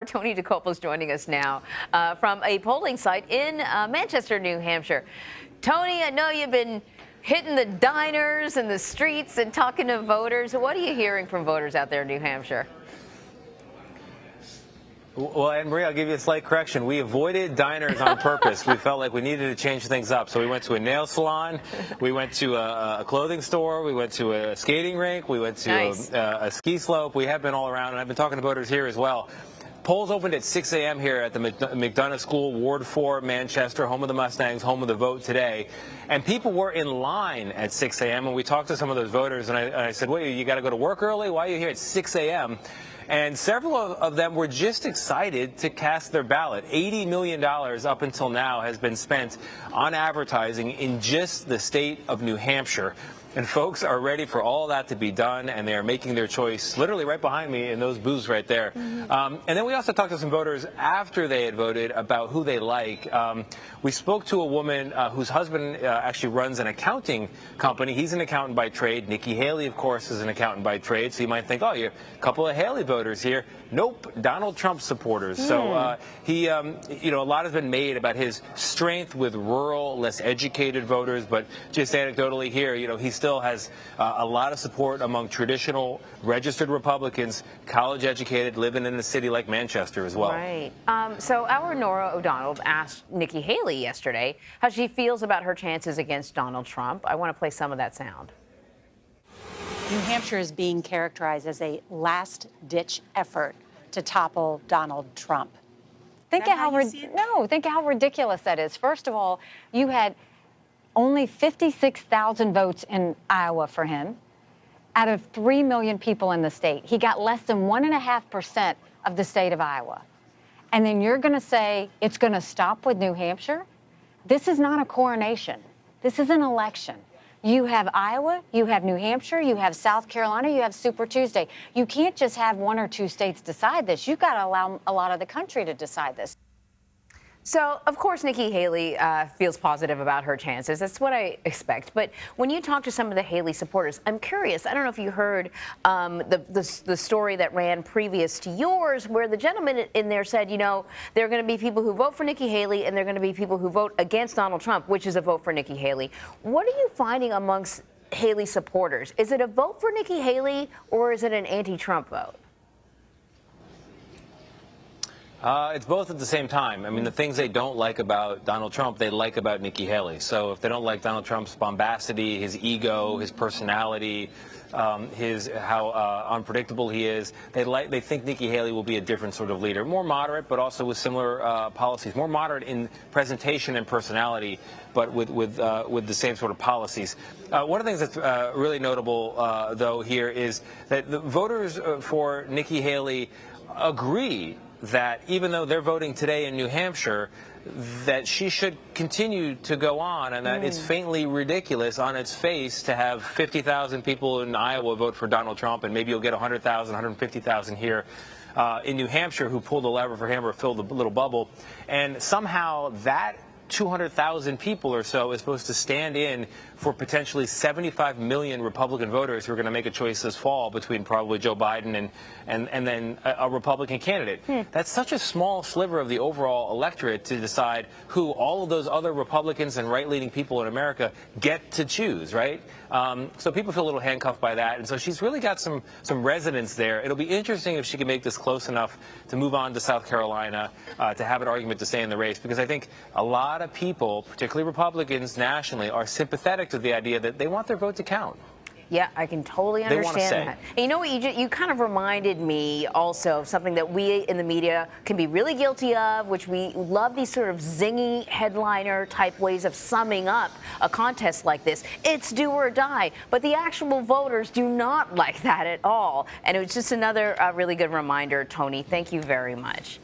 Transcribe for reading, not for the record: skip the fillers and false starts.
Tony Dokoupil is joining us now from a polling site in Manchester, New Hampshire. Tony, I know you've been hitting the diners and the streets and talking to voters. What are you hearing from voters out there in New Hampshire? Well, Anne Marie, I'll give you a slight correction. We avoided diners on purpose. We felt like we needed to change things up. So we went to a nail salon, we went to a clothing store, we went to a skating rink, we went to a ski slope. We have been all around, and I've been talking to voters here as well. Polls opened at 6 a.m. here at the McDonough School, Ward 4, Manchester, home of the Mustangs, home of the vote today. And people were in line at 6 a.m. And we talked to some of those voters, and I said, wait, you got to go to work early? Why are you here at 6 a.m.? And several of them were just excited to cast their ballot. $80 million up until now has been spent on advertising in just the state of New Hampshire. And folks are ready for all that to be done, and they are making their choice literally right behind me in those booths right there. And then we also talked to some voters after they had voted about who they like. We spoke to a woman whose husband actually runs an accounting company. He's an accountant by trade. Nikki Haley, of course, is an accountant by trade. So you might think, oh, you're a couple of Haley voters here. Nope, Donald Trump supporters. So he, a lot has been made about his strength with rural, less educated voters. But just anecdotally here, he still has a lot of support among traditional registered Republicans, college educated, living in a city like Manchester as well. Right. So our Nora O'Donnell asked Nikki Haley yesterday how she feels about her chances against Donald Trump. I want to play some of that sound. New Hampshire is being characterized as a last-ditch effort to topple Donald Trump. Think of how ridiculous that is. First of all, you had only 56,000 votes in Iowa for him out of 3 million people in the state. He got less than 1.5% of the state of Iowa. And then you're going to say it's going to stop with New Hampshire? This is not a coronation. This is an election. You have Iowa, you have New Hampshire, you have South Carolina, you have Super Tuesday. You can't just have one or two states decide this. You've got to allow a lot of the country to decide this. So, of course, Nikki Haley feels positive about her chances. That's what I expect. But when you talk to some of the Haley supporters, I'm curious. I don't know if you heard the story that ran previous to yours, where the gentleman in there said, there are going to be people who vote for Nikki Haley and there are going to be people who vote against Donald Trump, which is a vote for Nikki Haley. What are you finding amongst Haley supporters? Is it a vote for Nikki Haley or is it an anti-Trump vote? It's both at the same time. I mean, the things they don't like about Donald Trump, they like about Nikki Haley. So if they don't like Donald Trump's bombacity, his ego, his personality, how unpredictable he is, they think Nikki Haley will be a different sort of leader, more moderate, but also with similar policies, more moderate in presentation and personality, but with the same sort of policies. One of the things that's really notable, though, here is that the voters for Nikki Haley agree that even though they're voting today in New Hampshire, that she should continue to go on, and that it's faintly ridiculous on its face to have 50,000 people in Iowa vote for Donald Trump, and maybe you'll get 100,000, 150,000 here in New Hampshire who pull the lever for him or fill the little bubble. And somehow that 200,000 people or so is supposed to stand in for potentially 75 million Republican voters who are going to make a choice this fall between probably Joe Biden and then a Republican candidate. That's such a small sliver of the overall electorate to decide who all of those other Republicans and right-leaning people in America get to choose, right? So people feel a little handcuffed by that, and so she's really got some resonance there. It'll be interesting if she can make this close enough to move on to South Carolina, to have an argument to stay in the race, because I think a lot of people, particularly Republicans nationally, are sympathetic to the idea that they want their vote to count. Yeah, I can totally understand that. And you know what, you kind of reminded me also of something that we in the media can be really guilty of, which we love these sort of zingy headliner type ways of summing up a contest like this. It's do or die. But the actual voters do not like that at all. And it was just another really good reminder, Tony. Thank you very much.